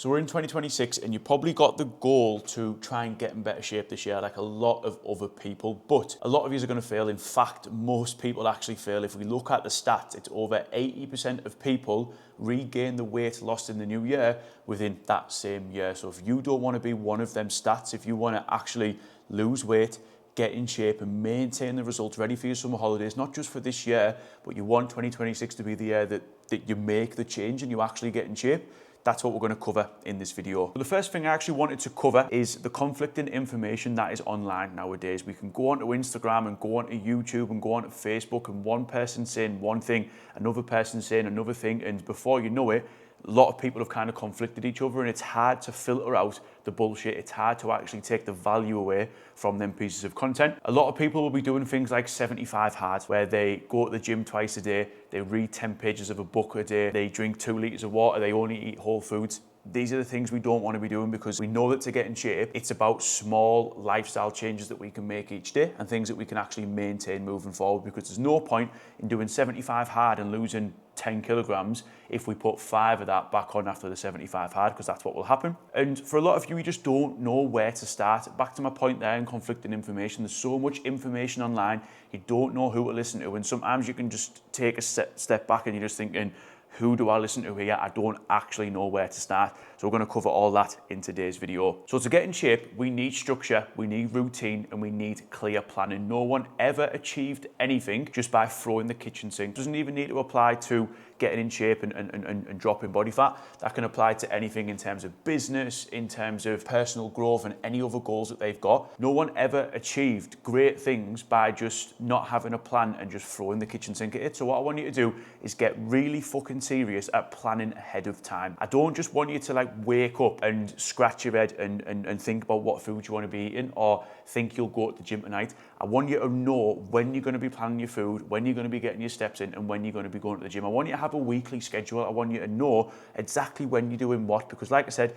So we're in 2026 and you probably got the goal to try and get in better shape this year like a lot of other people, but a lot of you are going to fail. In fact, most people actually fail. If we look at the stats, it's over 80% of people regain the weight lost in the new year within that same year. So if you don't want to be one of them stats, if you want to actually lose weight, get in shape and maintain the results ready for your summer holidays, not just for this year, but you want 2026 to be the year that you make the change and you actually get in shape, that's what we're going to cover in this video. So the first thing I actually wanted to cover is the conflicting information that is online nowadays. We can go onto Instagram and go onto YouTube and go onto Facebook, and one person saying one thing, another person saying another thing, and before you know it, a lot of people have kind of conflicted each other, and it's hard to filter out the bullshit. It's hard to actually take the value away from them pieces of content. A lot of people will be doing things like 75 hard, where they go to the gym twice a day, they read 10 pages of a book a day, they drink 2 litres of water, they only eat whole foods. These are the things we don't want to be doing, because we know that to get in shape, it's about small lifestyle changes that we can make each day and things that we can actually maintain moving forward, because there's no point in doing 75 hard and losing 10 kilograms if we put 5 of that back on after the 75 hard, because that's what will happen. And for a lot of you, you just don't know where to start. Back to my point there in conflicting information, there's so much information online, you don't know who to listen to, and sometimes you can just take a step back and you're just thinking, who do I listen to here? I don't actually know where to start. So we're going to cover all that in today's video. So to get in shape, we need structure, we need routine, and we need clear planning. No one ever achieved anything just by throwing the kitchen sink. It doesn't even need to apply to getting in shape and dropping body fat. That can apply to anything in terms of business, in terms of personal growth, and any other goals that they've got. No one ever achieved great things by just not having a plan and just throwing the kitchen sink at it. So what I want you to do is get really fucking serious at planning ahead of time. I don't just want you to like wake up and scratch your head and think about what food you want to be eating, or think you'll go to the gym tonight. I want you to know when you're going to be planning your food, when you're going to be getting your steps in, and when you're going to be going to the gym. I want you to have a weekly schedule. I want you to know exactly when you're doing what, because like I said,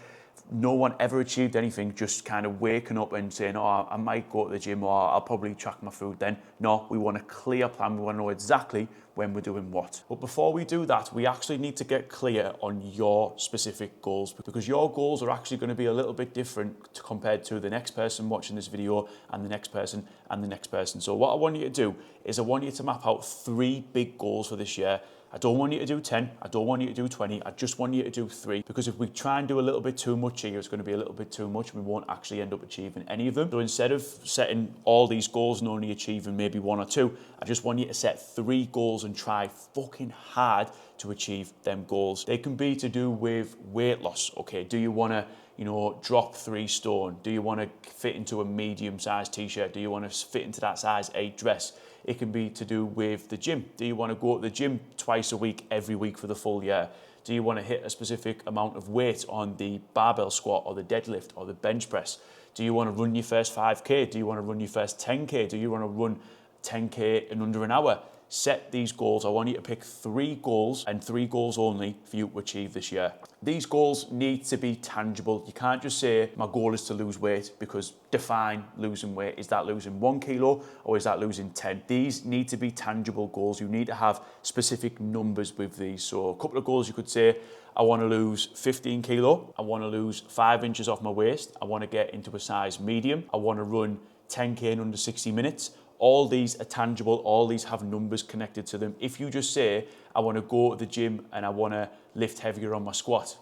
no one ever achieved anything just kind of waking up and saying, oh, I might go to the gym, or I'll probably track my food then. No, we want a clear plan. We want to know exactly when we're doing what. But before we do that, we actually need to get clear on your specific goals, because your goals are actually going to be a little bit different compared to the next person watching this video, and the next person, and the next person. So what I want you to do is I want you to map out 3 big goals for this year. I don't want you to do 10, I don't want you to do 20, I just want you to do 3, because if we try and do a little bit too much here, it's going to be a little bit too much, and we won't actually end up achieving any of them. So instead of setting all these goals and only achieving maybe 1 or 2, I just want you to set 3 goals and try fucking hard to achieve them goals. They can be to do with weight loss. Okay, do you want to drop 3 stone? Do you want to fit into a medium-sized t-shirt? Do you want to fit into that size 8 dress? It can be to do with the gym. Do you want to go to the gym twice a week, every week for the full year? Do you want to hit a specific amount of weight on the barbell squat or the deadlift or the bench press? Do you want to run your first 5K? Do you want to run your first 10K? Do you want to run 10K in under an hour? Set these goals. I want you to pick 3 goals, and 3 goals only, for you to achieve this year. These goals need to be tangible. You can't just say, my goal is to lose weight, because define losing weight. Is that losing 1 kilo or is that losing 10? These need to be tangible goals. You need to have specific numbers with these. So a couple of goals you could say, I want to lose 15 kilo. I want to lose 5 inches off my waist. I want to get into a size medium. I want to run 10K in under 60 minutes. All these are tangible, all these have numbers connected to them. If you just say, I want to go to the gym and I want to lift heavier on my squat,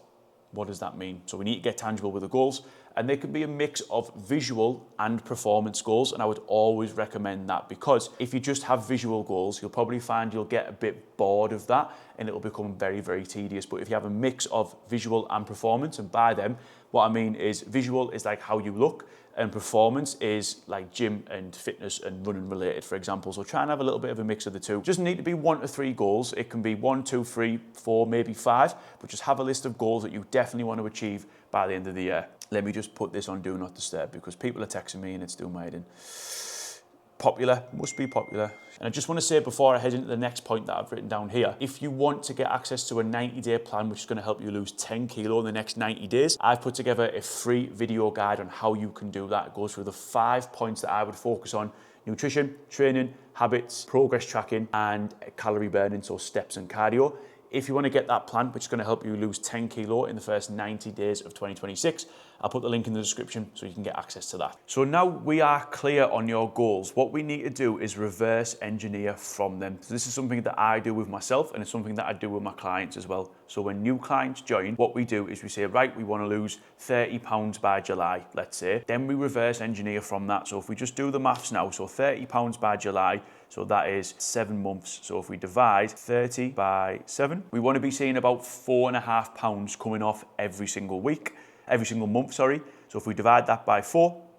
what does that mean? So we need to get tangible with the goals, and they can be a mix of visual and performance goals, and I would always recommend that, because if you just have visual goals, you'll probably find you'll get a bit bored of that and it'll become very, very tedious. But if you have a mix of visual and performance, and by them, what I mean is visual is like how you look, and performance is like gym and fitness and running related, for example. So try and have a little bit of a mix of the two. Just need to be 1 to 3 goals. It can be 1, 2, 3, 4, maybe 5, but just have a list of goals that you definitely want to achieve by the end of the year. Let me just put this on Do Not Disturb, because people are texting me and it's doing my head in. Popular, must be popular. And I just want to say before I head into the next point that I've written down here, if you want to get access to a 90-day plan, which is going to help you lose 10 kilo in the next 90 days, I've put together a free video guide on how you can do that. It goes through the 5 points that I would focus on: nutrition, training, habits, progress tracking, and calorie burning, so steps and cardio. if you want to get that plan, which is going to help you lose 10 kilo in the first 90 days of 2026, I'll put the link in the description so you can get access to that. So now we are clear on your goals. What we need to do is reverse engineer from them. So this is something that I do with myself, and it's something that I do with my clients as well. So when new clients join, what we do is we say, right, we want to lose 30 pounds by July, let's say. Then we reverse engineer from that. So if we just do the maths now, so 30 pounds by July, so that is 7 months. So if we divide 30 by 7, we want to be seeing about £4.5 coming off every single month, sorry. So if we divide that by 4,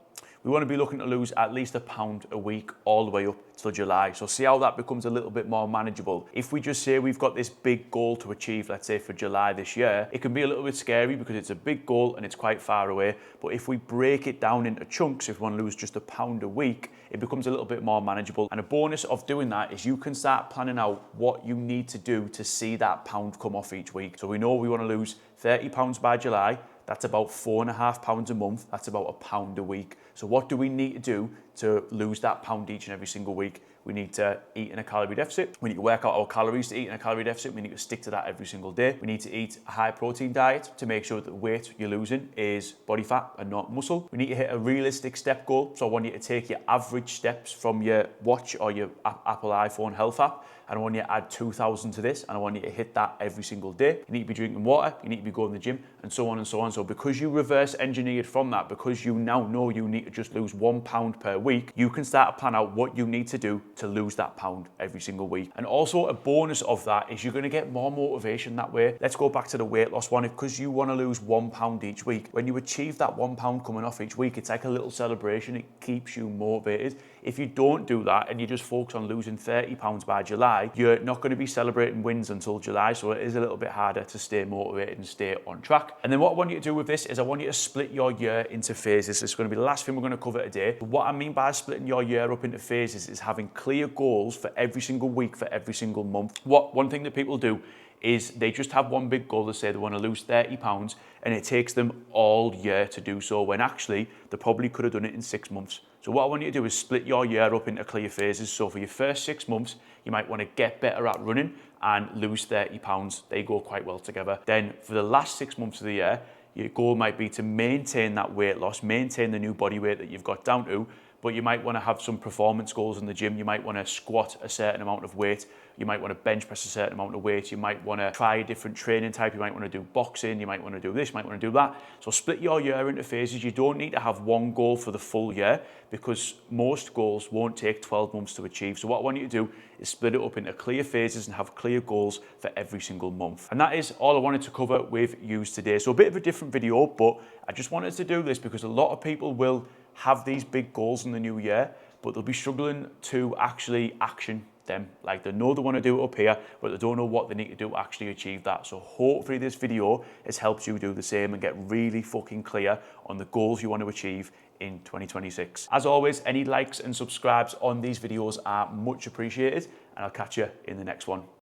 we want to be looking to lose at least £1 a week all the way up till July. So see how that becomes a little bit more manageable. If we just say we've got this big goal to achieve, let's say for July this year, it can be a little bit scary because it's a big goal and it's quite far away. But if we break it down into chunks, if we want to lose just £1 a week, it becomes a little bit more manageable. And a bonus of doing that is you can start planning out what you need to do to see that pound come off each week. So we know we want to lose £30 by July. That's about £4.5 a month. That's about £1 a week. So what do we need to do to lose that pound each and every single week? We need to eat in a calorie deficit. We need to work out our calories to eat in a calorie deficit. We need to stick to that every single day. We need to eat a high protein diet to make sure that the weight you're losing is body fat and not muscle. We need to hit a realistic step goal. So I want you to take your average steps from your watch or your Apple iPhone health app, and I want you to add 2,000 to this, and I want you to hit that every single day. You need to be drinking water, you need to be going to the gym, and so on and so on. So because you reverse engineered from that, because you now know you need to just lose £1 per week, you can start to plan out what you need to do to lose that pound every single week. And also a bonus of that is you're going to get more motivation that way. Let's go back to the weight loss one. Because you want to lose £1 each week, when you achieve that £1 coming off each week, it's like a little celebration. It keeps you motivated. If you don't do that and you just focus on losing £30 by July, you're not going to be celebrating wins until July, so it is a little bit harder to stay motivated and stay on track. And then what I want you to do with this is I want you to split your year into phases. This is going to be the last thing we're going to cover today. But what I mean by splitting your year up into phases is having clear goals for every single week, for every single month. One thing that people do is they just have one big goal to say they want to lose £30, and it takes them all year to do so, when actually they probably could have done it in 6 months. So what I want you to do is split your year up into clear phases. So for your first 6 months, you might want to get better at running and lose £30. They go quite well together. Then for the last 6 months of the year, your goal might be to maintain that weight loss, maintain the new body weight that you've got down to, but you might want to have some performance goals in the gym. You might want to squat a certain amount of weight. You might want to bench press a certain amount of weight. You might want to try a different training type. You might want to do boxing. You might want to do this. You might want to do that. So split your year into phases. You don't need to have one goal for the full year, because most goals won't take 12 months to achieve. So what I want you to do is split it up into clear phases and have clear goals for every single month. And that is all I wanted to cover with you today. So a bit of a different video, but I just wanted to do this because a lot of people will have these big goals in the new year, but they'll be struggling to actually action them. Like, they know they want to do it up here, but they don't know what they need to do to actually achieve that. So hopefully this video has helped you do the same and get really fucking clear on the goals you want to achieve in 2026. As always, any likes and subscribes on these videos are much appreciated, and I'll catch you in the next one.